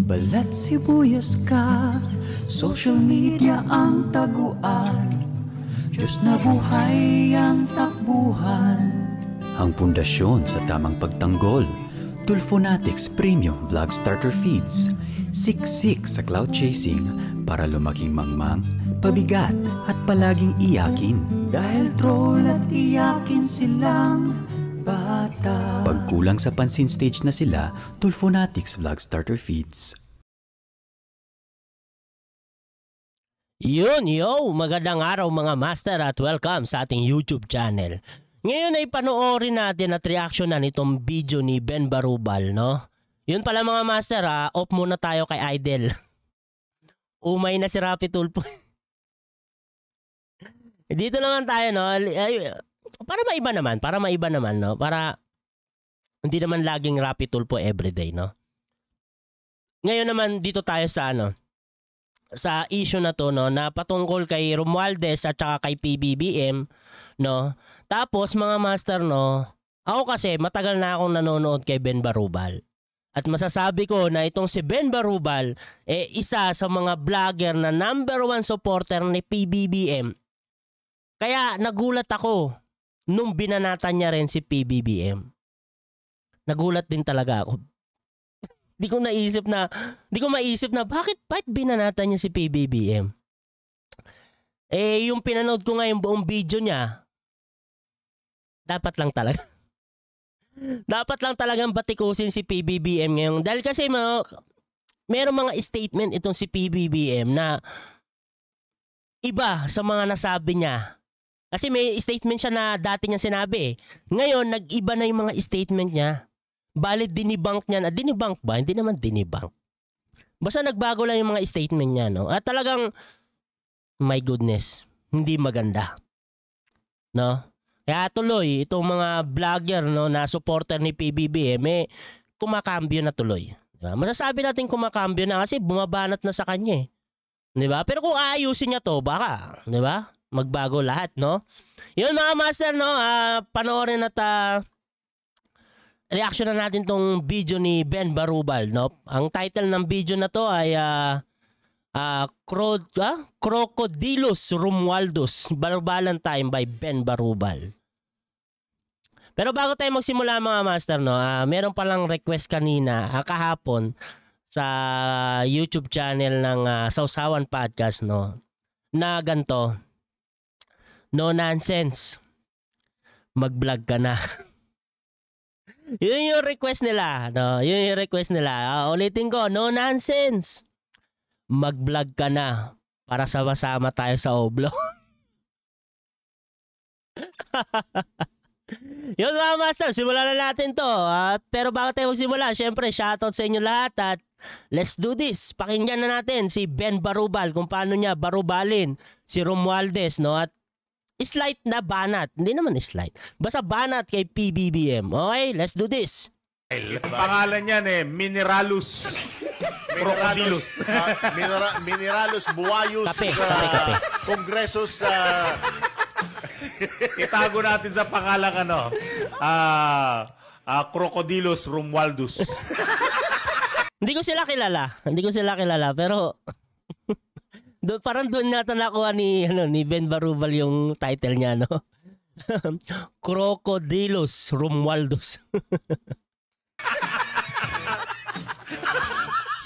Balat sibuyas ka, social media ang taguan, Diyos na buhay ang takbuhan. Ang pundasyon sa tamang pagtanggol, Tulfonatics Premium Vlog Starter Feeds. Siksik sa cloud chasing para lumaking mangmang, pabigat at palaging iyakin. Dahil troll at iyakin silang bata. Pagkulang sa pansin stage na sila, Tulfonatics Vlog Starter Feeds. Yun, magandang araw mga master at welcome sa ating YouTube channel. Ngayon ay panoorin natin at reaction na nitong video ni Ben Barubal, no? Yun pala mga master, off muna tayo kay Idol. Umay na si Rapi Tulfo. Dito naman tayo, no? Para maiba naman, no? Para hindi naman laging Rapi Tulfo everyday, no? Ngayon naman dito tayo sa sa issue na to, no, na patungkol kay Romualdez at saka kay PBBM, no. Tapos mga master, no, ako kasi matagal na akong nanonood kay Ben Barubal. At masasabi ko na itong si Ben Barubal isa sa mga vlogger na #1 supporter ni PBBM. Kaya nagulat ako nung binanatan niya rin si PBBM. Nagulat din talaga ako. Di ko maisip na bakit binanatan niya si PBBM. Yung pinanood ko nga yung buong video niya, dapat lang talagang batikusin si PBBM ngayon. Dahil kasi merong mga statement itong si PBBM na iba sa mga nasabi niya. Kasi may statement siya na dati niya sinabi. Ngayon, nag-iba na yung mga statement niya. Balit dinibunk niya na. Dinibunk ba? Hindi naman dinibunk. Basta nagbago lang yung mga statement niya, no? At talagang, my goodness, hindi maganda. No? Kaya tuloy, itong mga vlogger, no, na supporter ni PBBM, kumakambyo na tuloy. Diba? Masasabi natin kumakambyo na kasi bumabanat na sa kanya. Diba? Pero kung aayusin niya to, baka, diba? Magbago lahat, no? Yun mga master, no? Panoorin at reaction na natin tong video ni Ben Barubal, no? Ang title ng video na to ay Crocodilus Romualdus Barubalan Time by Ben Barubal. Pero bago tayo magsimula mga master, no, meron palang request kanina kahapon sa YouTube channel ng Sausawan Podcast, no, na ganito, no nonsense, mag-vlog ka na. Yun yung request nila, no? Yun yung request nila. Ulitin ko, no nonsense. Mag-vlog ka na para sama-sama tayo sa Oblo. Yun mga master, simulan na natin to. Pero bago tayo magsimula, syempre shoutout sa inyo lahat at let's do this. Pakinggan na natin si Ben Barubal kung paano niya barubalin si Romualdez, no? At slight na banat. Hindi naman slight. Basta banat kay PBBM. Okay, let's do this. Pangalan niyan Mineralus. Crocodilus. Mineralus Buayus. Kape. Congressus. Itago natin sa pangalan Crocodilus Romualdus. Hindi ko sila kilala pero parang doon nata nakuha ni Ben Barubal yung title niya, no? Crocodilus Romualdus.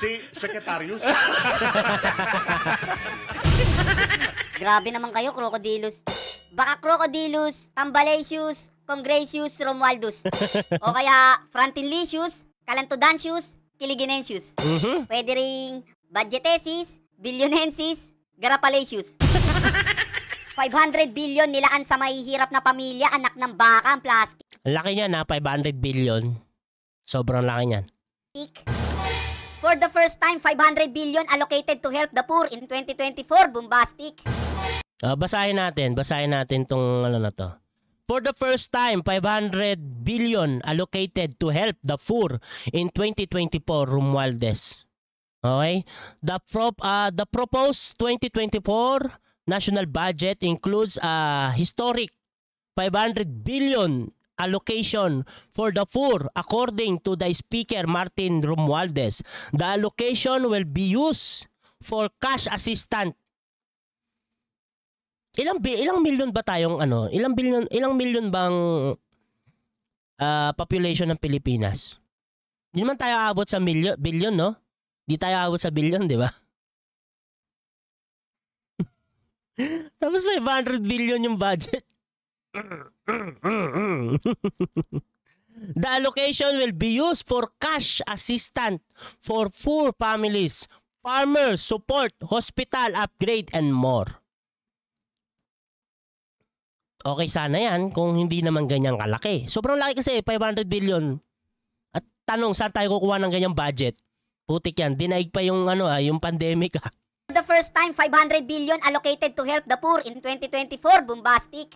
Si Secretarius. Grabe naman kayo, Crocodilus. Baka Crocodilus, Tambalacius, Congresius, Romualdus. O kaya Frantinlicius, Calantodancius, Kiliginensius. Pwede ring Budgetesis, Billionensis, Garapalacius. 500 billion nilaan sa mahihirap na pamilya, anak ng baka ang plastic. Laki niya na, 500 billion. Sobrang laki niyan. For the first time, 500 billion allocated to help the poor in 2024. Bombastic. Basahin natin tong na to. For the first time, 500 billion allocated to help the poor in 2024, Romualdez. Okay? The proposed 2024 national budget includes a historic 500 billion allocation for the poor according to the Speaker Martin Romualdez. The allocation will be used for cash assistance. Ilang milyon ba tayong ano? Ilang milyon bang population ng Pilipinas? Hindi naman tayo aabot sa billion, no? Hindi tayo aabot sa billion, di ba? Tapos 500 billion yung budget. The allocation will be used for cash assistance for poor families, farmers, support, hospital upgrade, and more. Okay sana yan kung hindi naman ganyang kalaki. Sobrang laki kasi, 500 billion. At tanong, saan tayo kukuha ng ganyang budget? Putik yan, dinaig pa yung yung pandemic. For the first time, 500 billion allocated to help the poor in 2024, bombastic.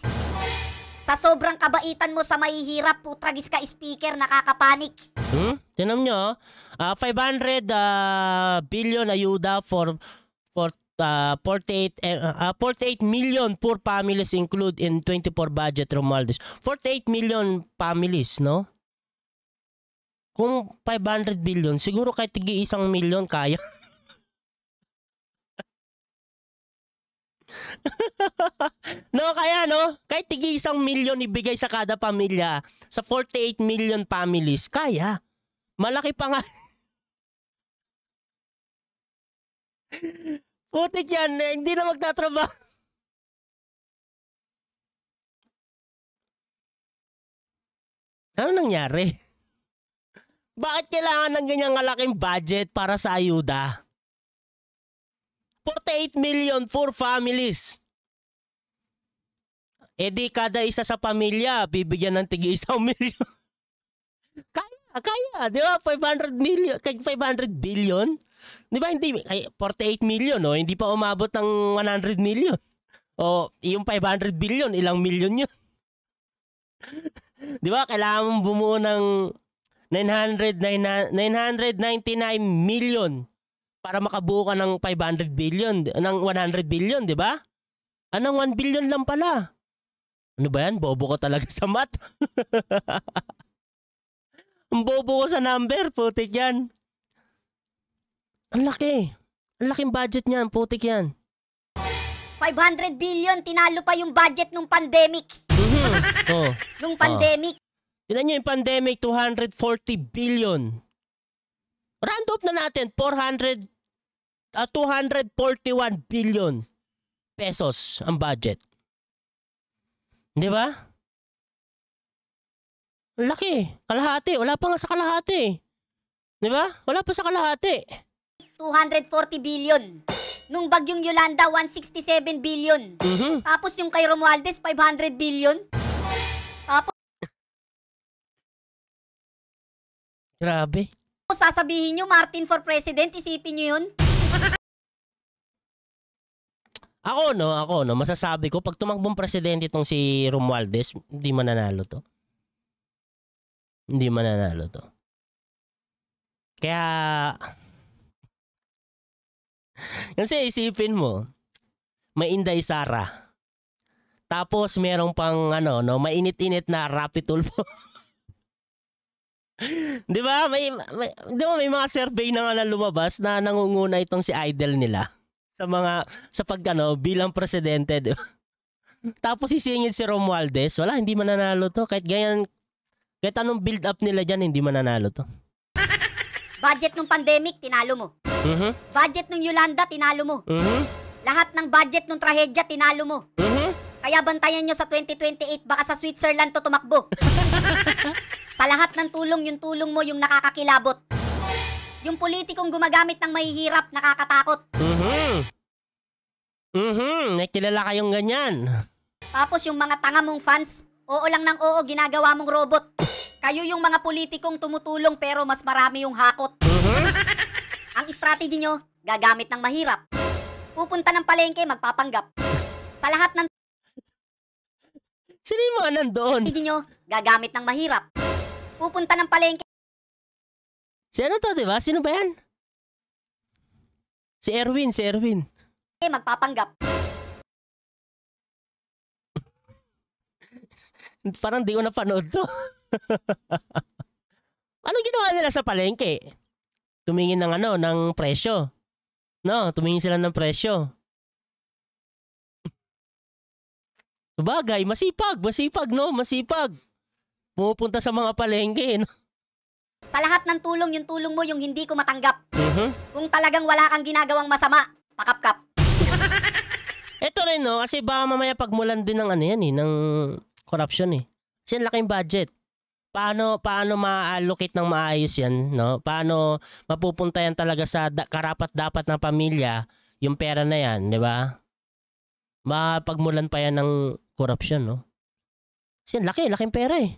Sa sobrang kabaitan mo sa mahihirap, putragis ka speaker, nakakapanik. Tinan nyo, 500 billion ayuda for 48 million poor families include in 24 budget Romualdez. 48 million families, no? Kung 500 billion, siguro kahit tigi 1 milyon kaya. No, kaya no? Kahit tigi 1 milyon ibigay sa kada pamilya sa 48 million families, kaya. Malaki pa nga. Putik yan, hindi na magtatrabaho. Ano nangyari? Bakit kailangan ng ganyang kalaking budget para sa ayuda? 48 million for families. E di kada isa sa pamilya, bibigyan ng tigi 1 milyon. Kaya, di ba? 500 million, 500 billion. Di ba hindi, 48 million, no? Hindi pa umabot ng 100 million. O, yung 500 billion, ilang milyon yun? Di ba? Kailangan mong bumuo ng 999 million para makabuo ka ng 500 billion, ng 100 billion, di ba? Anong 1 billion lang pala? Ano ba yan? Bobo ko talaga sa math. Ang bobo ko sa number, putik yan. Ang laki. Ang laking budget niyan, putik yan. 500 billion, tinalo pa yung budget nung pandemic. Oh. Nung pandemic. Tignan nyo yung pandemic, 240 billion. Round up na natin, 241 billion pesos ang budget. Di ba? Ang laki. Kalahati. Wala pa nga sa kalahati. Di ba? Wala pa sa kalahati. 240 billion. Nung bagyong Yolanda, 167 billion. Tapos yung kay Romualdez, 500 billion. Tapos grabe. sasabihin nyo, Martin for President, isipin nyo yun. Ako no, masasabi ko, pag tumakbong presidente itong si Romualdez, hindi mananalo to. Hindi mananalo to. Kaya, kasi isipin mo, may Inday Sara. Tapos merong pang mainit-init na Rapi Tulfo. Di ba? May mga survey na nga lumabas na nangunguna itong si idol nila sa bilang presidente. Diba? Tapos sisingit si Romualdez, wala, hindi mananalo to. Kahit anong build up nila dyan, hindi mananalo to. Budget nung pandemic, tinalo mo. Budget nung Yolanda, tinalo mo. Lahat ng budget nung trahedya, tinalo mo. Kaya bantayan nyo sa 2028, baka sa Switzerland to tumakbo. Sa lahat ng tulong, yung tulong mo yung nakakakilabot. Yung politikong gumagamit ng mahihirap, nakakatakot. Nakilala kayong ganyan. Tapos yung mga tanga mong fans, oo lang ng oo, ginagawa mong robot. Kayo yung mga politikong tumutulong pero mas marami yung hakot. Ang strategy nyo, gagamit ng mahirap. Pupunta ng palengke, magpapanggap. Sa lahat ng sino yung mga nandoon? strategy nyo, gagamit ng mahirap. Pupunta ng palengke, Sino to, diba? Sino ba yan? Si Erwin. magpapanggap. Parang di ko napanood to. Anong ginawa nila sa palengke? Tumingin ng ng presyo. No, tumingin sila ng presyo. Bagay, masipag, no? Masipag. Pumupunta sa mga palengke, no? Sa lahat ng tulong, yung tulong mo, yung hindi ko matanggap. Kung talagang wala kang ginagawang masama, pakapkap. Ito rin, no? Kasi baka mamaya pagmulan din ng yan, ng corruption, eh. Kasi ang laking budget. Paano ma-allocate ng maayos yan, no? Paano mapupunta yan talaga sa karapat-dapat ng pamilya, yung pera na yan, di ba? Mapagmulan pa yan ng corruption, no? Kasi laking pera, eh.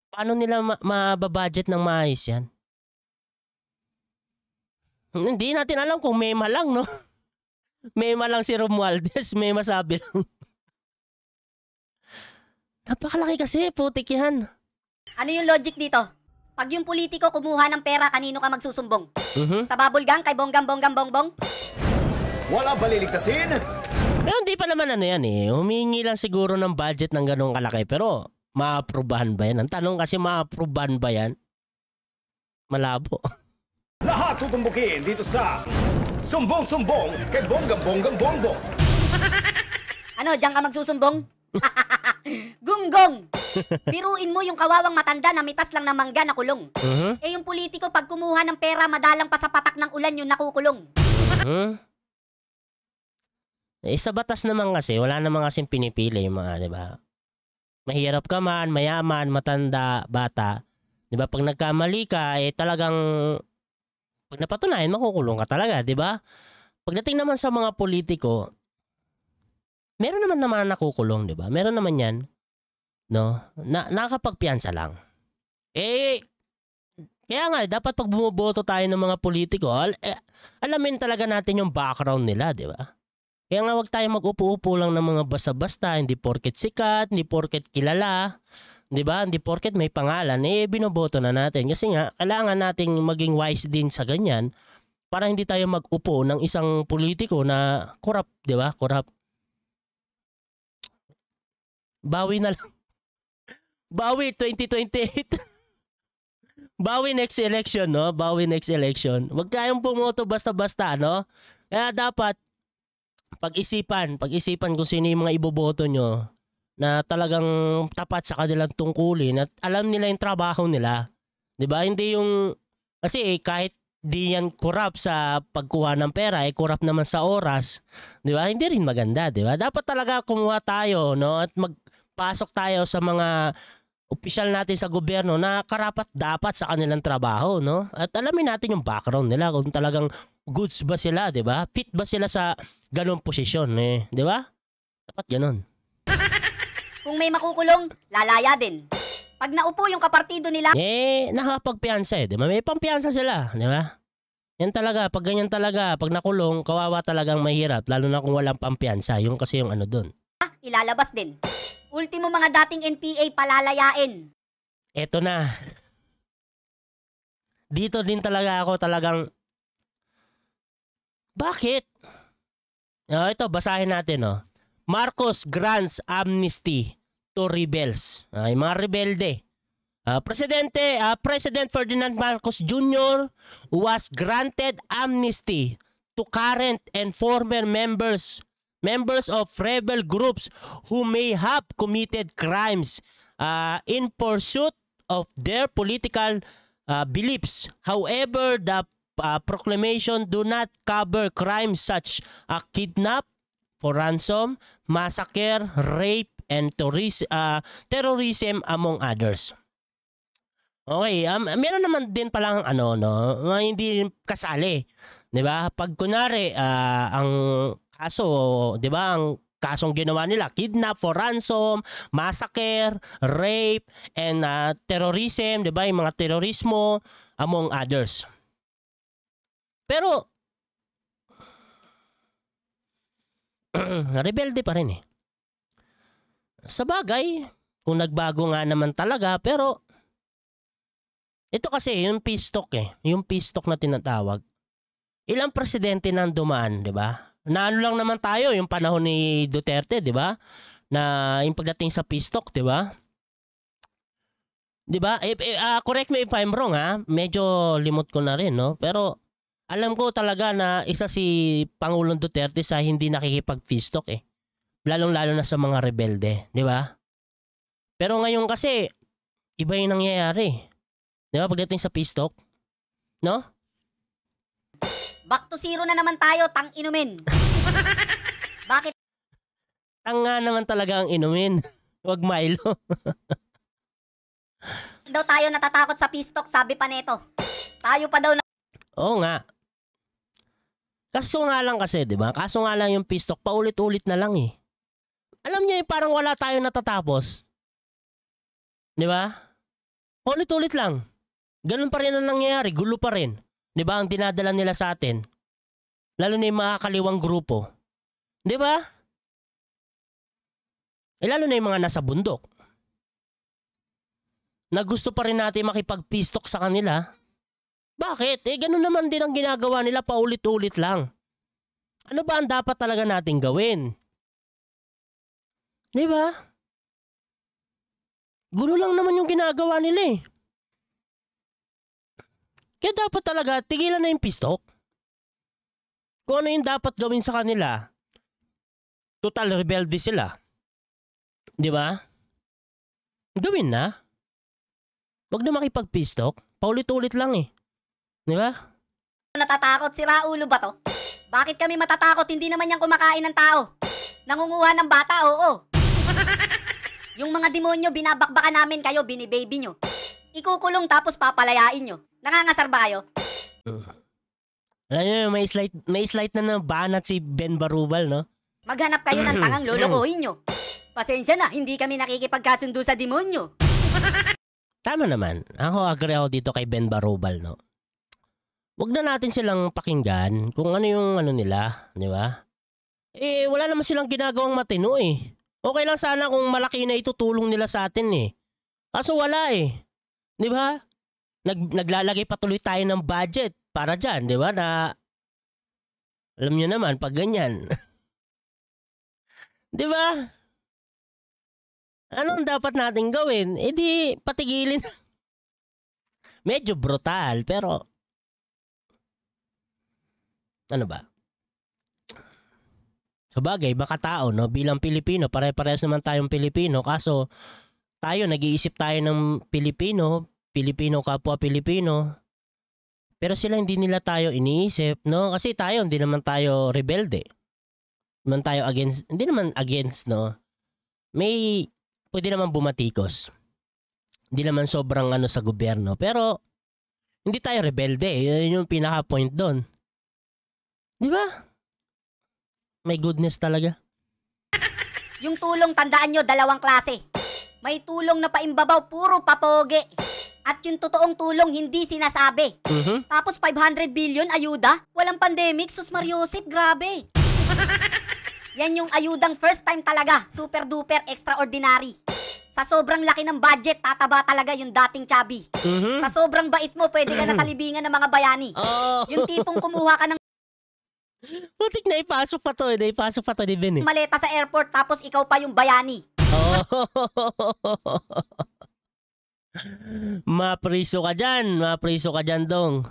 Paano nila mababudget ng maayos yan? Hindi natin alam kung mema lang, no? Mema lang si Romualdez, mema sabi lang. Napakalaki kasi, putik yan. Ano yung logic dito? Pag yung politiko kumuha ng pera, kanino ka magsusumbong? Sa bubble gang kay bonggam-bonggam-bongbong? Wala baliligtasin! Pero hindi pa naman yan eh. Humingi lang siguro ng budget ng ganong kalaki. Pero maaprobahan ba yan? Ang tanong kasi maaprobahan ba yan? Malabo. Lahat tutumbukin dito sa Sumbong-Sumbong kay Bonggam-Bonggam-Bongbong. Ano, diyan ka magsusumbong? Gunggong! Biruin mo yung kawawang matanda na mitas lang ng mangga na kulong. Eh yung politiko pag kumuha ng pera madalang pa sa patak ng ulan yung nakukulong. Eh sa batas naman kasi, wala naman kasing pinipili yung mga, di ba? Mahirap ka man, mayaman, matanda, bata. Di ba? Pag nagkamali ka, eh talagang, pag napatunayan, makukulong ka talaga, di ba? Pagdating naman sa mga politiko, meron naman nakukulong, di ba? Meron naman yan, no? Nakakapagpiyansa lang. Eh, kaya nga, dapat pag bumuboto tayo ng mga politiko, alamin talaga natin yung background nila, di ba? Kaya nga wag tayo mag-upo-upo lang ng mga basta-basta, hindi porket sikat, hindi porket kilala, di ba? Hindi porket may pangalan, eh binoboto na natin. Kasi nga, kailangan nating maging wise din sa ganyan para hindi tayo mag-upo ng isang politiko na corrupt, di ba? Corrupt. Bawi na lang. Bawi 2028. Bawi next election, no? Bawi next election. Huwag kayong pumoto basta-basta, no? Kaya dapat pag-isipan kung sino yung mga iboboto nyo na talagang tapat sa kanilang tungkulin at alam nila yung trabaho nila. 'Di ba? Hindi yung kasi kahit di yan corrupt sa pagkuha ng pera, corrupt naman sa oras. 'Di ba? Hindi rin maganda, 'di ba? Dapat talaga kumuha tayo, no? At magpasok tayo sa mga opisyal natin sa gobyerno na karapat dapat sa kanilang trabaho, no? At alamin natin yung background nila kung talagang goods ba sila, 'di ba? Fit ba sila sa ganung posisyon, eh, 'di ba? Dapat ganoon. Kung may makukulong, lalaya din. Pag naupo yung kapartido nila, Nakapagpiyansa, eh, 'di ba? May pampiyansa sila, 'di ba? Yan talaga, pag ganyan talaga, pag nakulong, kawawa talagang mahirap, lalo na kung walang pampiyansa. Yung kasi yung doon. ilalabas din. Ultimo mga dating NPA palalayain. Eto na. Dito din talaga ako talagang bakit? Ito, basahin natin. Marcos grants amnesty to rebels. Yung mga rebelde. President Ferdinand Marcos Jr. was granted amnesty to current and former members of rebel groups who may have committed crimes in pursuit of their political beliefs. However, the proclamation do not cover crimes such as kidnap for ransom, massacre, rape, and terrorism among others. Okay, meron naman din palang hindi kasali, 'di ba? Pag kunari ang kaso, 'di ba, ang kasong ginawa nila, kidnap for ransom, massacre, rape, and terrorism, 'di ba? Yung mga terorismo among others. Pero rebelde pa rin eh. Sa bagay, kung nagbago nga naman talaga, pero ito kasi yung peace talk yung peace talk na tinatawag. Ilang presidente nang dumaan, 'di ba? Naano lang naman tayo yung panahon ni Duterte, 'di ba? Na yung pagdating sa peace talk, 'di ba? 'Di ba? Correct me if I'm wrong ha. Medyo limot ko na rin, no? Pero alam ko talaga na isa si Pangulong Duterte sa hindi nakikipag-festock eh. Lalong-lalo na sa mga rebelde, 'di ba? Pero ngayon kasi iba 'yung nangyayari. 'Di ba pagdating sa festock? No? Back to zero na naman tayo, tang inumin. Bakit Tanga naman talaga ang inumin. Huwag Milo. daw tayo natatakot sa pistok, sabi pa neto? Tayo pa daw na... Oo nga. Kaso nga lang kasi, 'di ba? Kaso nga lang yung festock paulit-ulit na lang eh. Alam niyo yung parang wala tayong natatapos. 'Di ba? Ulit-ulit lang. Ganun pa rin ang nangyayari, gulo pa rin. 'Di ba? Ang dinadala nila sa atin. Lalo na yung mga kaliwang grupo. 'Di ba? Lalo na yung mga nasa bundok. Na gusto pa rin natin makipag-festock sa kanila. Bakit? Ganun naman din ang ginagawa nila, paulit-ulit lang. Ano ba ang dapat talaga natin gawin? 'Di ba? Gulo lang naman yung ginagawa nila eh. Kaya dapat talaga tigilan na yung festock. Kung ano yung dapat gawin sa kanila, total rebelde sila. 'Di ba? Gawin na. Huwag na makipag-festock. Paulit-ulit lang eh. 'Di ba? Natatakot, si Raulo ba to? Bakit kami matatakot? Hindi naman yan kumakain ng tao. Nangunguha ng bata, oo. Yung mga demonyo, binabakbakan namin kayo, binibaby nyo. Ikukulong tapos papalayain nyo. Nangangasar ba kayo? Alam nyo, may slight na nabanat si Ben Barubal, no? Maghanap kayo ng tangang lolokohin nyo. Pasensya na, hindi kami nakikipagkasundo sa demonyo. Tama naman. Agree ako dito kay Ben Barubal, no? Huwag na natin silang pakinggan kung ano yung ano nila, di ba? Wala naman silang ginagawang matino eh. Okay lang sana kung malaki na itutulong nila sa atin eh. Kaso wala eh. Di ba? Naglalagay patuloy tayo ng budget para dyan, di ba? Na, alam nyo naman, pag ganyan. Di ba? Anong dapat natin gawin? Di patigilin. Medyo brutal, pero ano ba? Sabagay, baka tao, no? Bilang Pilipino, pare-parehas naman tayong Pilipino. Kaso, tayo, nag-iisip tayo ng Pilipino, Pilipino kapwa Pilipino. Pero sila hindi nila tayo iniisip, no? Kasi tayo, hindi naman tayo rebelde. Hindi naman against, no? Pwede naman bumatikos. Hindi naman sobrang ano sa gobyerno. Pero, hindi tayo rebelde. Yun yung pinaka-point doon. Di ba? My goodness talaga. Yung tulong, tandaan nyo, dalawang klase. May tulong na paimbabaw, puro papoge. At yung totoong tulong, hindi sinasabi. Tapos 500 billion, ayuda? Walang pandemic, sus Mariosip, grabe. Yan yung ayudang first time talaga. Super duper extraordinary. Sa sobrang laki ng budget, tataba talaga yung dating chubby. Sa sobrang bait mo, pwede ka na sa libingan ng mga bayani. Yung tipong kumuha ka ng Putik na ipasok pa to ni Ben eh. maleta sa airport, tapos ikaw pa yung bayani. Mapriso ka dyan, dong.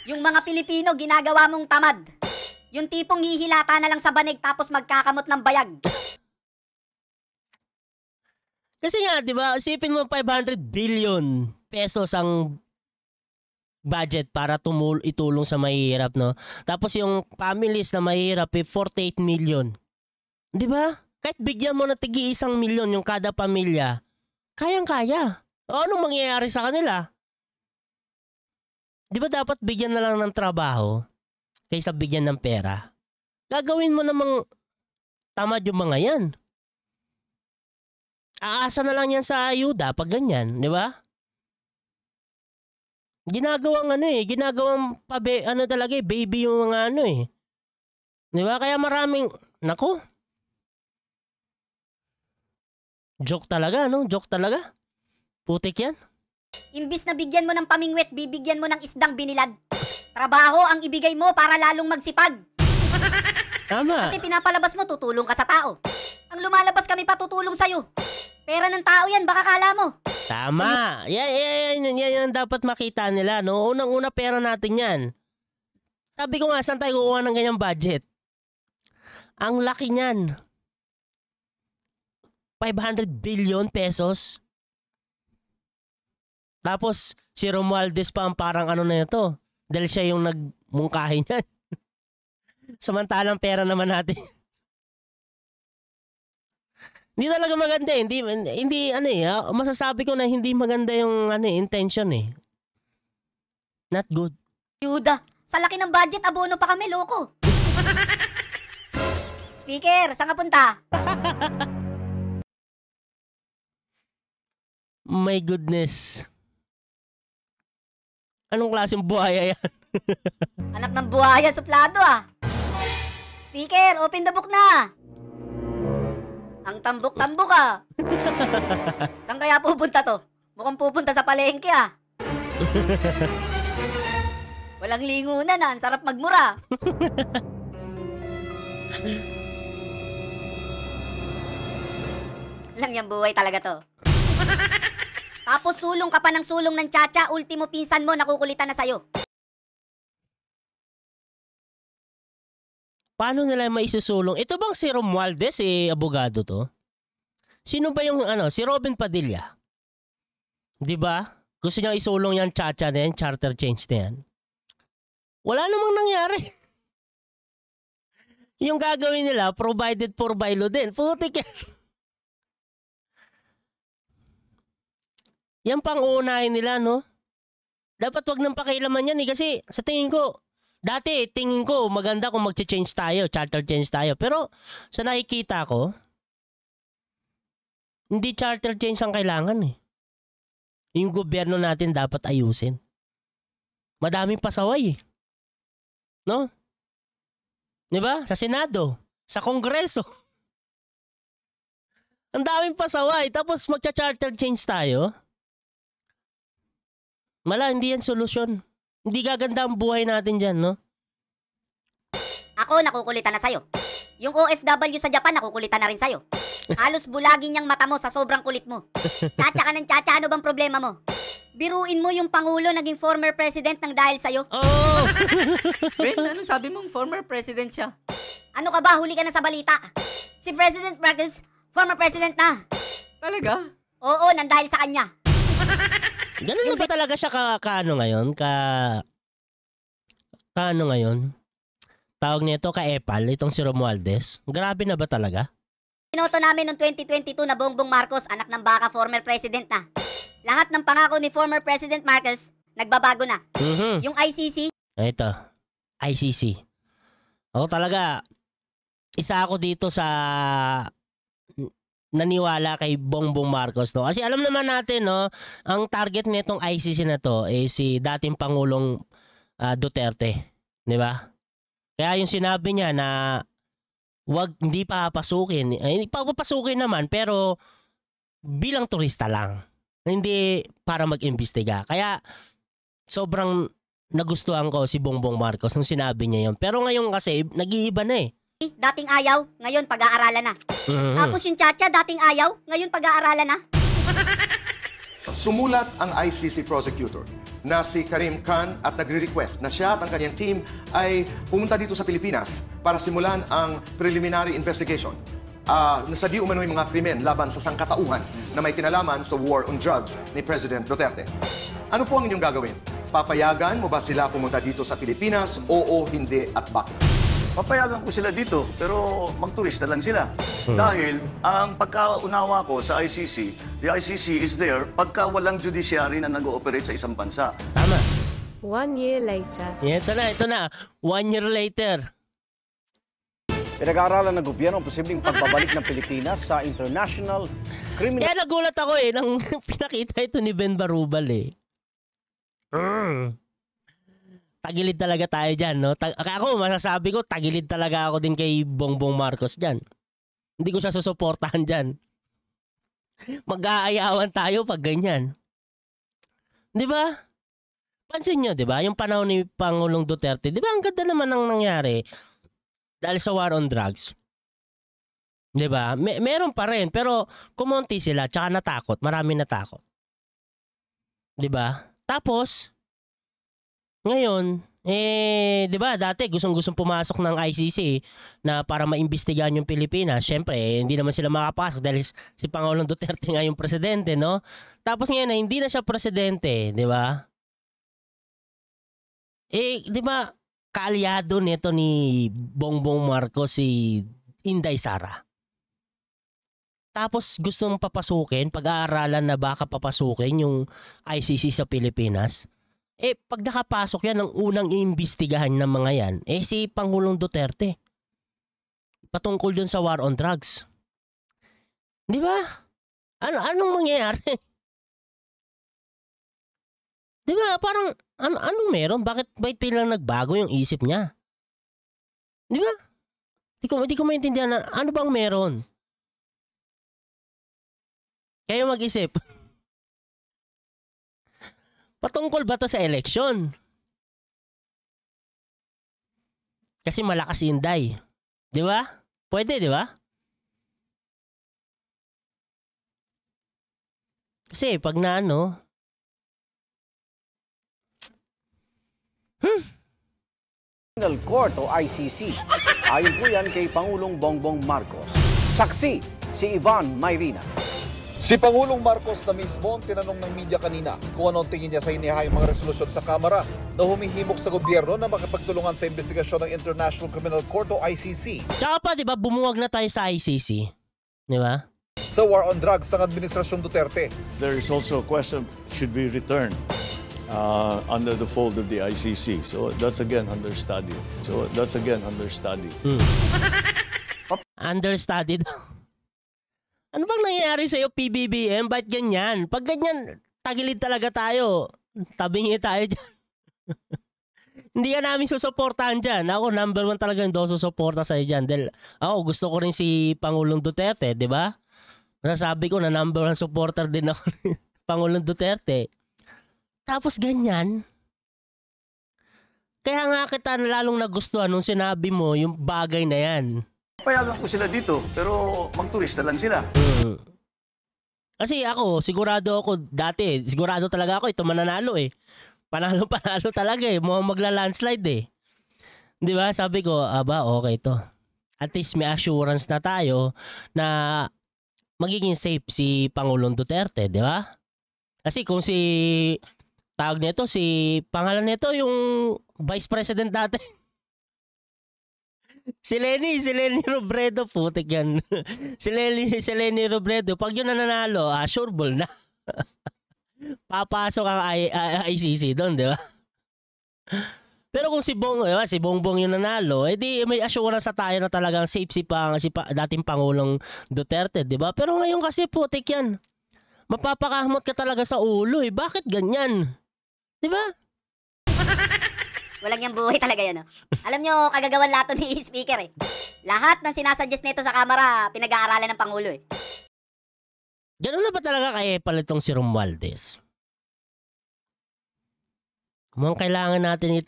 Yung mga Pilipino, ginagawa mong tamad. Yung tipong hihilata na lang sa banig tapos magkakamot ng bayag. Kasi nga, di ba, isipin mo 500 billion pesos ang budget para itulong sa mahihirap, no? Tapos yung families na mahihirap, 48 million. Di ba? Kahit bigyan mo na tigi 1 milyon yung kada pamilya, kayang-kaya. O anong mangyayari sa kanila? Di ba dapat bigyan na lang ng trabaho kaysa bigyan ng pera? Gagawin mo namang tamad yung mga yan. Aasa na lang yan sa ayuda pag ganyan, di ba? Ginagawang baby yung mga Di ba? Kaya maraming, joke talaga, no? Joke talaga. Putik yan. Imbis na bigyan mo ng pamingwit, bibigyan mo ng isdang binilad. Trabaho ang ibigay mo para lalong magsipag. Tama. Kasi pinapalabas mo, tutulong ka sa tao. Ang lumalabas kami pa tutulong sa'yo. Pera ng tao yan, baka kala mo. Tama. Yan dapat makita nila, no? Unang-una pera natin yan. Sabi ko nga, saan tayo kukuha ng ganyang budget? Ang laki niyan. 500 billion pesos. Tapos, si Romualdez pa ang parang ano na ito. Dahil siya yung nagmungkahi niyan. Samantalang pera naman natin. Hindi talaga maganda eh. Hindi masasabi ko na hindi maganda yung intention eh. Not good. Yuda, sa laki ng budget, abono pa kami, loko. Speaker, saan ka punta? My goodness. Anong klaseng buhaya yan? Anak ng buhaya, suplado ah. Speaker, open the book na. Ang tambok-tambok ah. Saan kaya pupunta to? Mukhang pupunta sa palengke ah. Walang lingunan ah, ang sarap magmura. Lang yung buhay talaga to. Tapos sulong ka pa ng sulong ng tsatsya, ultimo pinsan mo nakukulitan na sa'yo. Paano nila maisusulong? Ito bang si Romualdez, abogado to? Sino ba yung si Robin Padilla? 'Di ba? Gusto niya isulong yan tsatsya na yan, charter change na yan. Wala namang nangyari. Yung gagawin nila, provided for by law din. Putik yan. Yan pang uunahin nila, no? Dapat wag nang pakialaman yan kasi sa tingin ko, tingin ko maganda kung mag-change tayo, charter change tayo. Pero sa nakikita ko, hindi charter change ang kailangan eh. Yung gobyerno natin dapat ayusin. Madaming pasaway eh. No? Diba? Sa Senado, sa Kongreso. Ang daming pasaway. Tapos magcha-charter change tayo. Hindi yan solusyon. Hindi gaganda ang buhay natin dyan, no? Ako, nakukulitan na sa'yo. Yung OFW sa Japan, nakukulitan na rin sa'yo. Halos bulagin niyang mata mo sa sobrang kulit mo. Tsatsa ka ng tsatsa, ano bang problema mo? Biruin mo yung Pangulo naging former president ng dahil sa'yo. Oh! Ben, ano sabi mong former president siya? Ano ka ba? Huli ka na sa balita. Si President Marcos, former president na. Talaga? Oo, nang dahil sa kanya. Ganun na ba talaga siya kaano ngayon? Kaano ngayon? Tawag nito ka-epal, itong si Romualdez. Grabe na ba talaga? Pinoto namin noong 2022 na Bongbong Marcos, anak ng baka, former president na. Lahat ng pangako ni former President Marcos, nagbabago na. Mm-hmm. Yung ICC. Ito, ICC. Ako talaga, isa ako dito sa naniwala kay Bongbong Marcos, no? Kasi alam naman natin, no, ang target nitong ICC na to ay si dating Pangulong Duterte, di ba? Kaya yung sinabi niya na hindi papasukin, hindi papasukin naman pero bilang turista lang, hindi para mag-imbestiga. Kaya sobrang nagustuhan ko si Bongbong Marcos nung sinabi niya yun. Pero ngayon kasi nag-iiba na eh. Dating ayaw, ngayon pag-aaralan na. Mm-hmm. Tapos yung tsatsa, dating ayaw, ngayon pag-aaralan na. Sumulat ang ICC prosecutor na si Karim Khan at nagre-request na siya at ang kanyang team ay pumunta dito sa Pilipinas para simulan ang preliminary investigation sa di umano'y mga krimen laban sa sangkatauhan na may kinalaman sa war on drugs ni President Duterte. Ano po ang inyong gagawin? Papayagan mo ba sila pumunta dito sa Pilipinas? Oo, hindi at bakit? Papayagan ko sila dito, pero magturista lang sila. Dahil ang pagkaunawa ko sa ICC, the ICC is there pagka walang judiciary na nag-ooperate sa isang bansa. Tama. 1 year later. Yeah, ito na. 1 year later. Pinag-aaralan ng gobyerno ang posibleng pagbabalik ng Pilipinas sa International Criminal... Kaya nagulat ako nang pinakita ito ni Ben Barubal Tagilid talaga tayo dyan, no? Ako, masasabi ko, tagilid talaga ako din kay Bongbong Marcos dyan. Hindi ko siya susuportahan dyan. Mag-aayawan tayo pag ganyan. Di ba? Pansin nyo, di ba? Yung panahon ni Pangulong Duterte, di ba? Ang ganda naman ang nangyari dahil sa war on drugs. Di ba? Meron pa rin, pero kumonti sila, tsaka natakot. Marami natakot. 'Di ba? Tapos ngayon, 'di ba, dati gustong pumasok ng ICC na para maimbestigahan yung Pilipinas. Syempre, hindi naman sila makapasok dahil si Pangulong Duterte nga yung presidente, no? Tapos ngayon na hindi na siya presidente, 'di ba? 'Di ba, kaalyado nito ni Bongbong Marcos si Inday Sara. Tapos gustong papasukin, pag-aaralan na baka papasukin yung ICC sa Pilipinas. Pag nakapasok yan, ang unang iimbestigahan ng mga yan, si Pangulong Duterte. Patungkol dun sa war on drugs. Di ba? Anong mangyayari? Di ba? Parang, anong meron? Bakit lang nagbago yung isip niya? Di ba? Di ko maintindihan ano bang meron? Kayo mag-isip. Patungkol ba to sa eleksyon? Kasi malakas si Inday. Di ba? Pwede, di ba? Kasi pag na Criminal Court o ICC. Ayon po yan kay Pangulong Bongbong Marcos. Saksi si Ivan Mayrina. Si Pangulong Marcos na mismo ang tinanong ng media kanina kung anong tingin niya sa inihayang mga resolusyon sa Kamara na humihimok sa gobyerno na makipagtulungan sa investigasyon ng International Criminal Court o ICC. Tsaka pa, di ba, bumuwag na tayo sa ICC. Di ba? Sa war on drugs ng Administrasyon Duterte. There is also a question, should be returned under the fold of the ICC. So that's again under study. Understudied. Ano bang nangyayari sa'yo, PBBM? Ba't ganyan? Pag ganyan, tagilid talaga tayo. Tabingi tayo dyan. Hindi ka namin susuportahan dyan. Ako, number 1 talaga yung susuporta sa'yo dyan. Dahil ako, gusto ko rin si Pangulong Duterte, di ba? Nasasabi ko na number 1 supporter din ako ni Pangulong Duterte. Tapos ganyan. Kaya nga kita lalong nagustuhan nung sinabi mo yung bagay na yan. Payagan ko sila dito, pero magturista lang sila. Kasi ako, sigurado talaga ako ito mananalo eh. Panalo talaga eh. Mukhang magla-landslide eh. Di ba? Sabi ko, okay to. At least may assurance na tayo na magiging safe si Pangulong Duterte, di ba? Kasi kung pangalan nito yung Vice President dati. Si Lenny Robredo, putik yan. si Lenny Robredo, pag yun nanalo, sure ball na. Papasok ang ICC doon, di ba? Pero kung si Bongbong yung nanalo, edi may assurance sa tayo na talagang safe si dating Pangulong Duterte, di ba? Pero ngayon kasi putik yan. Mapapakamot ka talaga sa ulo eh. Bakit ganyan? Di ba? Walang yung buhay talaga yan, no? Alam nyo, kagagawan lato ni speaker eh. Lahat ng sinasuggest nito sa Kamara, pinag-aaralan ng Pangulo eh. Ganun na ba talaga kaya pala itong si Romualdez? Mukhang kailangan natin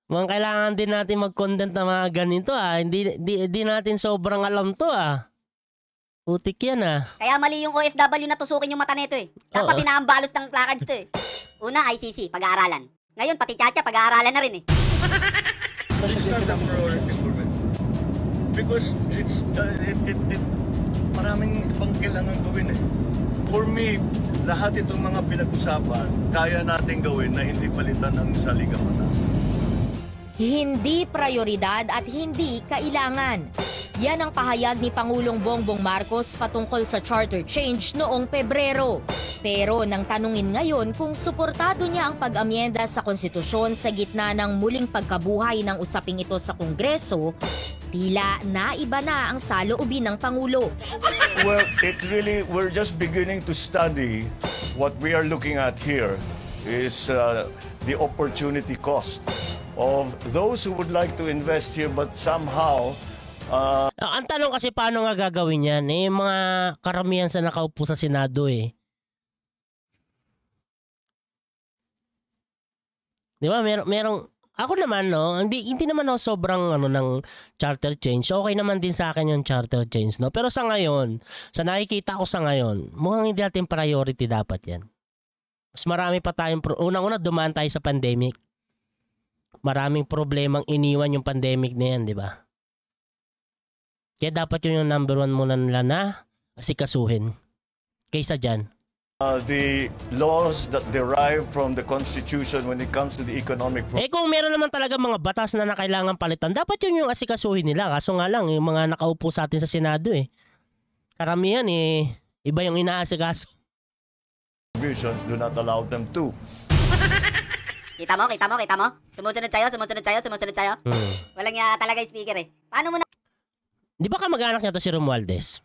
mukhang kailangan din natin mag-content na mga ganito Hindi natin sobrang alam to Putik yan Kaya mali yung OFW na tusukin yung mata nito eh. Dapat inaambalos ng placards to eh. Una, ICC, pag-aaralan. Ngayon, pati Chacha, pag-aaralan na rin eh. Because maraming ibang kailangan gawin eh. For me, lahat itong mga pinag-usapan, kaya natin gawin na hindi palitan ng saligawan. Hindi prioridad at hindi kailangan. Yan ang pahayag ni Pangulong Bongbong Marcos patungkol sa charter change noong Pebrero. Pero nang tanungin ngayon kung suportado niya ang pag-amyenda sa konstitusyon sa gitna ng muling pagkabuhay ng usaping ito sa Kongreso, tila naiba na ang saloobin ng Pangulo. Well, we're just beginning to study what we are looking at here is the opportunity cost of those who would like to invest here but somehow ang tanong kasi paano nga gagawin yan? Mga karamihan sa nakaupo sa Senado eh. Di ba? Merong ako naman hindi naman ako sobrang ng charter change. Okay naman din sa akin yung charter change, no? Pero sa ngayon, sa nakikita ko sa ngayon, mukhang hindi natin priority dapat yan. Mas marami pa tayong, unang-una dumaan tayo sa pandemic. Maraming problemang iniwan yung pandemic na yan, di ba? Kaya dapat yun yung number 1 muna nila na asikasuhin. Kaysa dyan. The laws that derive from the Constitution when it comes to the economic kung meron naman talaga mga batas na kailangan palitan, dapat yun yung asikasuhin nila. Kaso nga lang, yung mga nakaupo sa atin sa Senado karamihan iba yung inaasikaso. provisions do not allow them to. Kita mo? Sumusunod sa'yo. Walang talaga yung speaker Paano mo na... Di ba kamag-anak niya to si Romualdez?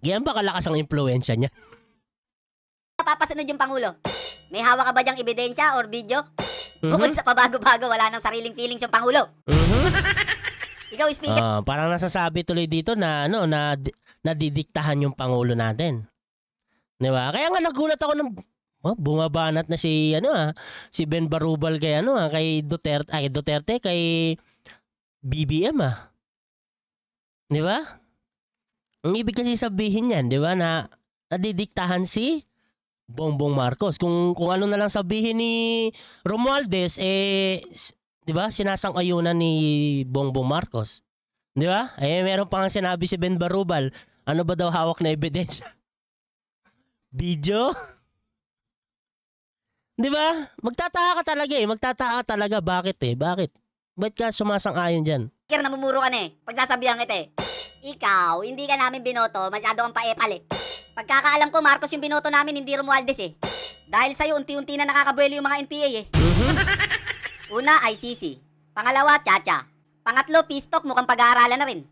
Yan ba kalakas ang impluensya niya? Napapasunod yung Pangulo? May hawak ka ba diyang ebidensya or video? Bukod sa pabago-bago, wala nang sariling feelings yung Pangulo. Ikaw, speaker. Parang nasasabi tuloy dito na nadidiktahan yung Pangulo natin. Di ba? Kaya nga nagulat ako ng bumabanat na si Ben Barubal kay Duterte, kay BBM Di ba? Ang ibig kasi sabihin yan, di ba, na nadidiktahan si Bongbong Marcos. Kung ano na lang sabihin ni Romualdez, di ba, sinasang-ayunan ni Bongbong Marcos. Di ba? Meron pa nga sinabi si Ben Barubal, ano ba daw hawak na ebidensya? Video? Di ba? Magtataka ka talaga. Bakit? Bakit ka sumasang-ayon dyan? Namumuro ka pagsasabihan kita Ikaw, hindi ka namin binoto, masyado kang paepal Pagkakaalam ko, Marcos yung binoto namin, hindi Romualdez Dahil sa'yo, unti-unti na nakakabuelo yung mga NPA Una, ICC. Pangalawa, Chacha. Pangatlo, Pistok, mukhang pag-aaralan na rin.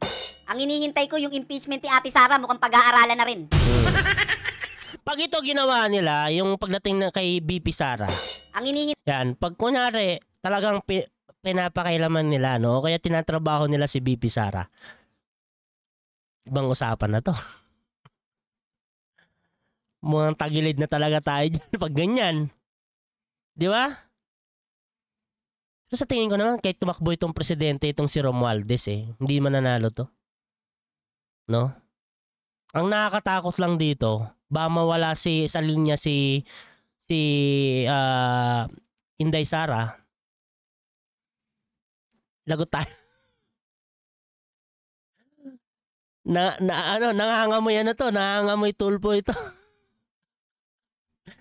Ang hinihintay ko, yung impeachment ni Ate Sara, mukhang pag-aaralan na rin. Pag ito ginawa nila, yung pagdating na kay BP Sara, ang hinihintay... Yan, pag kunyari, talagang pinapakailaman nila, kaya tinatrabaho nila si BP Sara. Ibang usapan na to. Mukhang tagilid na talaga tayo dyan pag ganyan. Di ba? So sa tingin ko naman, kahit tumakbo itong presidente, itong si Romualdez hindi mananalo to. No? Ang nakakatakot lang dito, ba mawala sa linya si Inday Sara. Lagot tayo. Nangangamoy tulpo ito.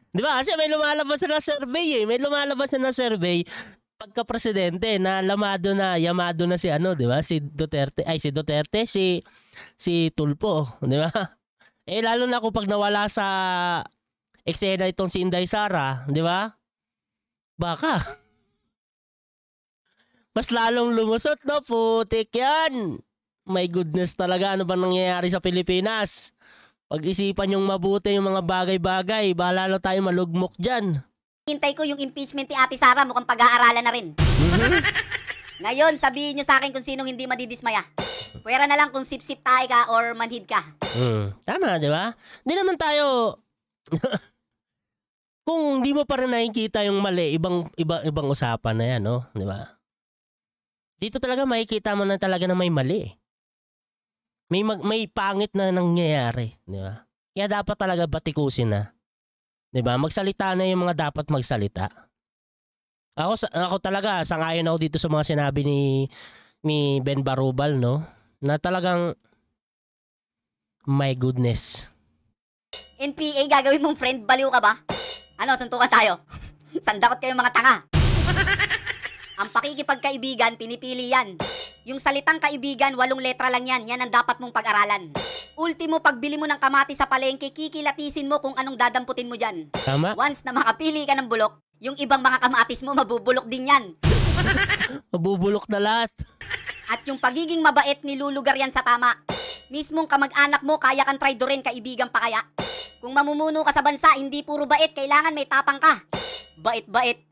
Di ba? Kasi may lumalabas na survey pagka presidente na yamado na si di ba? Si Duterte, si Tulpo, di ba? Lalo na kung pag nawala sa eksena itong si Inday Sara, di ba? Baka mas lalong lumusot, putik yan. My goodness talaga, ano ba nangyayari sa Pilipinas? Pag-isipan yung mabuti yung mga bagay-bagay, lalo tayo malugmok dyan. Hintay ko yung impeachment ni Ate Sara, mukhang pag-aaralan na rin. Ngayon, sabihin nyo sa akin kung sinong hindi madidismaya. Pwera na lang kung sip-sip tayo ka or manhid ka. Tama, di ba? Hindi naman tayo... Kung hindi mo pa rin nakikita yung mali, ibang usapan na yan, di ba? Dito talaga makikita mo na talaga na may mali. May pangit na nangyayari, di ba? Kaya dapat talaga batikusin na. Di ba? Magsalita na yung mga dapat magsalita. Ako talaga, sang-ayon ako dito sa mga sinabi ni Ben Barubal, na talagang my goodness. NPA, gagawin mong friend, baliw ka ba? Suntukan tayo. Sandakot kayo mga tanga. Ang pakikipagkaibigan, pinipili yan. Yung salitang kaibigan, 8 letra lang yan. Yan ang dapat mong pag-aralan. Ultimo, pagbili mo ng kamatis sa palengke, kikilatisin mo kung anong dadamputin mo dyan. Tama. Once na makapili ka ng bulok, yung ibang mga kamatis mo, mabubulok din yan. Mabubulok na lahat. At yung pagiging mabait, nilulugar yan sa tama. Mismong kamag-anak mo, kaya kang traidorin, kaibigan pa kaya. Kung mamumuno ka sa bansa, hindi puro bait, kailangan may tapang ka. Bait-bait.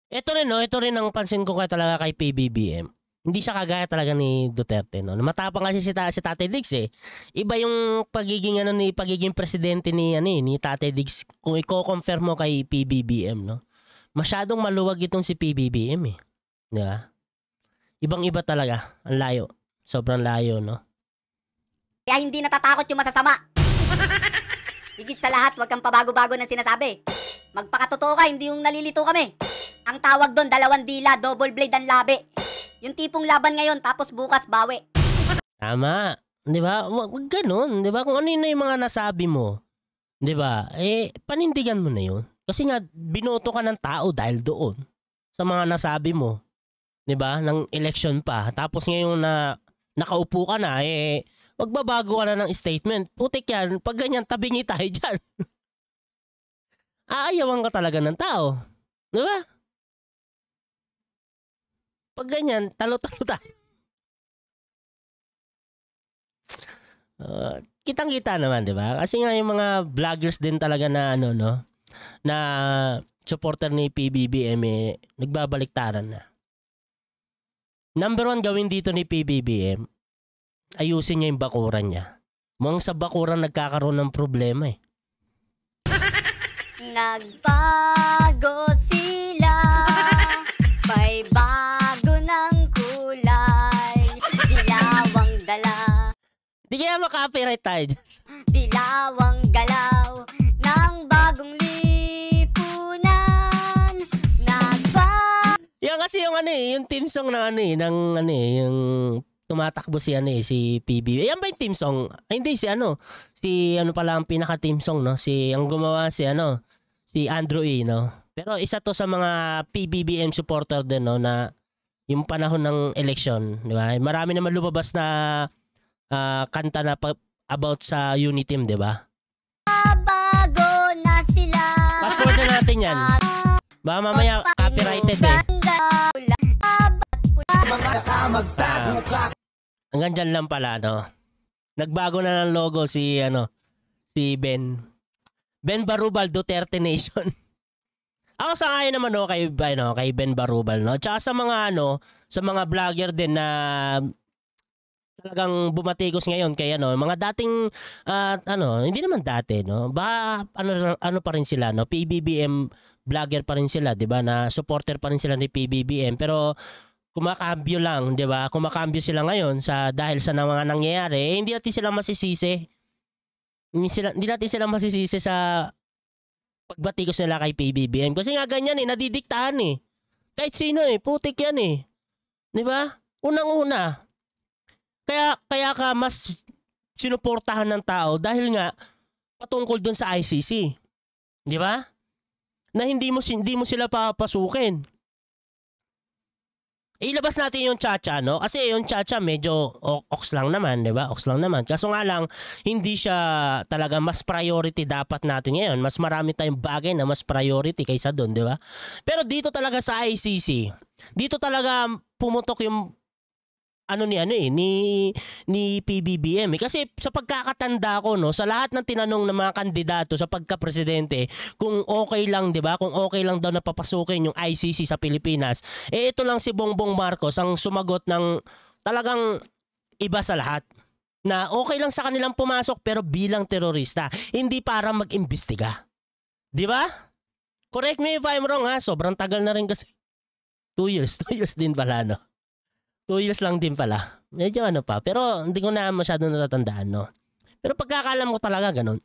Ito rin ang pansin ko talaga kay PBBM. Hindi siya kagaya talaga ni Duterte, Matapang kasi si Tate Diggs Iba yung pagiging pagiging presidente ni Tate Diggs kung i-confirm mo kay PBBM, Masyadong maluwag itong si PBBM Di ba? Ibang-iba talaga. Ang layo. Sobrang layo, Kaya hindi natatakot yung masasama. Higit sa lahat, wag kang pabago-bago ng sinasabi. Magpakatotoo ka, hindi yung nalilito kami. Ang tawag doon, 2 dila, double blade ang labi. Yung tipong laban ngayon, tapos bukas bawi. Tama. Di ba? Wag ganun. Di ba? Kung ano yun na yung mga nasabi mo. Di ba? Panindigan mo na yun. Kasi nga, binoto ka ng tao dahil doon. Sa mga nasabi mo. Di ba? Ng election pa. Tapos ngayon na nakaupo ka na, magbabago ka na ng statement. Putik yan. Pag ganyan, tabingi tayo dyan. Aayawan ka talaga ng tao. Di ba? Pag ganyan, talo-talo tayo. Kitang-kita naman, di ba? Kasi nga yung mga vloggers din talaga na na supporter ni PBBM nagbabaliktaran na. Number 1 gawin dito ni PBBM, ayusin niya yung bakuran niya. Mukhang sa bakuran nagkakaroon ng problema Nagbago sila, may bago ng kulay, dilawang dala. Di kaya maka-copyright tayo dyan. Dilawang galaw ng bagong lipunan. Yan kasi yung yung team song ng yung tumatakbo si si PB. Yan ba yung team song? Ay, hindi si pala ang pinaka team song, no? Ang gumawa si Andrew E, no? Pero isa to sa mga PBBM supporter din, no, na yung panahon ng election, di ba? Marami naman lumabas na kanta na about sa Uniteam, di ba? Bago na sila. Passport na natin yan. Baka mamaya copyrighted Hanggang dyan lang pala, no? Nagbago na ng logo si Ben Barubal, Duterte Nation. Ako sangayon naman kay Ben Barubal, no? Tsaka sa mga vlogger din na talagang bumatikos ngayon kay mga dating hindi naman dati, no? Ba ano pa rin sila, no? PBBM vlogger pa rin sila, 'di ba? Na supporter pa rin sila ni PBBM, pero kumakambyo lang, 'di ba? Kumakambyo sila ngayon dahil sa mga nangyayari. Hindi natin sila masisisi. Hindi natin sila masisisi sa pagbatikos nila kay PBBM kasi nga ganyan nadidiktahan Kahit sino putik yan 'Di ba? Unang-una. Kaya ka mas sinuportahan ng tao dahil nga patungkol dun sa ICC. 'Di ba? Na hindi mo sila papasukin. Ilabas natin yung Chacha, no? Kasi yung Chacha medyo ox lang naman, 'di ba? Ox lang naman. Kaso nga lang hindi siya talaga mas priority dapat natin ngayon. Mas marami tayong bagay na mas priority kaysa doon, 'di ba? Pero dito talaga sa ICC, dito talaga pumutok yung ni PBBM kasi sa pagkakatanda ko, no, sa lahat ng tinanong ng mga kandidato sa pagka-presidente kung okay lang, 'di ba? Kung okay lang daw na papasukin yung ICC sa Pilipinas, ito lang si Bongbong Marcos ang sumagot ng talagang iba sa lahat. Na okay lang sa kanilang pumasok pero bilang terorista, hindi para mag-imbestiga. 'Di ba? Correct me if I'm wrong, ha. Sobrang tagal na rin kasi. 2 years din pala, no. 2 years lang din pala. Medyo pa. Pero hindi ko na masyado natatandaan, no. Pero pagkakalam ko talaga ganun.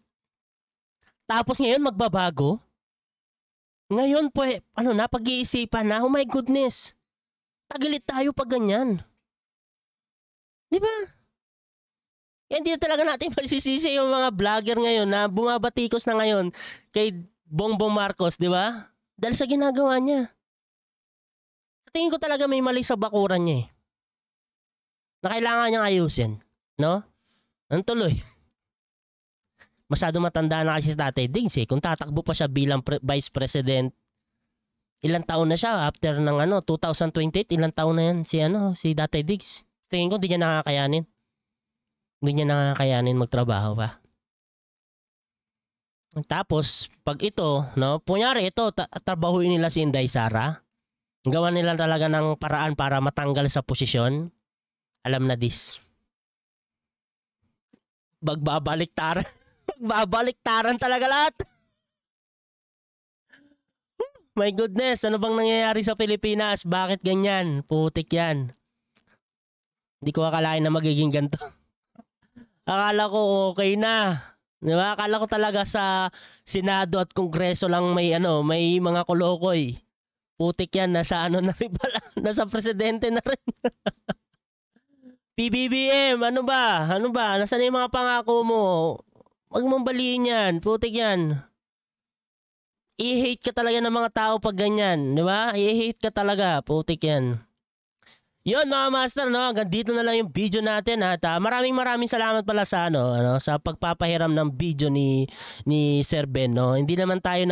Tapos ngayon magbabago. Ngayon po napag-iisipan na, oh my goodness. Tagilit tayo pag ganyan. Di ba? Hindi talaga natin masisisi yung mga vlogger ngayon na bumabatikos na ngayon kay Bongbong Marcos, di ba? Dahil sa ginagawa niya. Sa tingin ko talaga may mali sa bakuran niya na kailangan niyang ayusin, no? Ang tuloy. Masyado matanda na kasi si Tatay Diggs Kung tatakbo pa siya bilang Vice President, ilang taon na siya after ng 2028, ilang taon na yan si Tatay Diggs. Tingin ko hindi niya nakakayanin. Hindi niya nakakayanin magtrabaho pa. Tapos, pag ito, no, kunyari ito, trabahuin nila si Inday Sara. Gawa nila talaga ng paraan para matanggal sa posisyon. Alam na this. Magbabaliktaran. Magbabaliktaran talaga lahat. My goodness, ano bang nangyayari sa Pilipinas? Bakit ganyan? Putik yan. Hindi ko akalain na magiging ganito. Akala ko okay na. Di ba? Akala ko talaga sa Senado at Kongreso lang may may mga kolokoy. Putik yan, nasa na rin pala. Nasa presidente na rin. PBBM, ano ba? Nasaan yung mga pangako mo? Huwag mong baliin yan. Putik yan. I-hate ka talaga ng mga tao pag ganyan. Di ba? I-hate ka talaga. Putik yan. Yun mga master, no? Hanggang dito na lang yung video natin at maraming salamat pala sa sa pagpapahiram ng video ni Sir Ben, no? Hindi naman tayo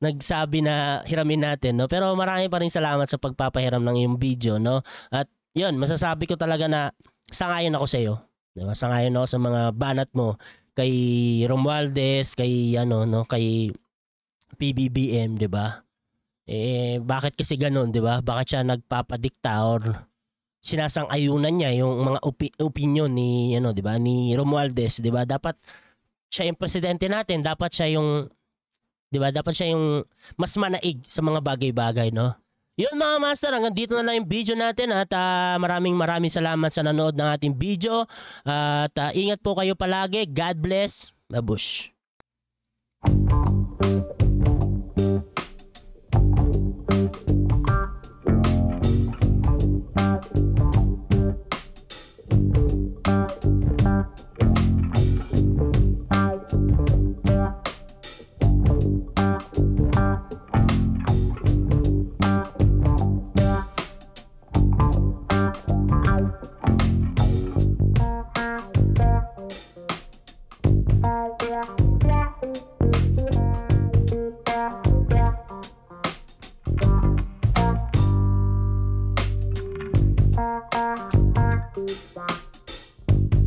nagsabi na hiramin natin, no? Pero marami pa rin salamat sa pagpapahiram ng yung video, no? At yun, masasabi ko talaga na sangayon ako sa iyo. Diba? Sangayon ako sa mga banat mo kay Romualdez, kay kay PBBM, 'di ba? Bakit kasi ganoon, 'di ba? Bakit siya nagpapadikta or sinasang-ayunan niya yung mga opinion ni 'di ba, ni Romualdez, 'di ba? Dapat siya yung presidente natin, dapat siya yung 'di ba? Dapat siya yung mas manaig sa mga bagay-bagay, no? Yun mga master, hanggang dito na lang yung video natin at maraming salamat sa nanood ng ating video at ingat po kayo palagi. God bless. Babush.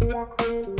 Yeah.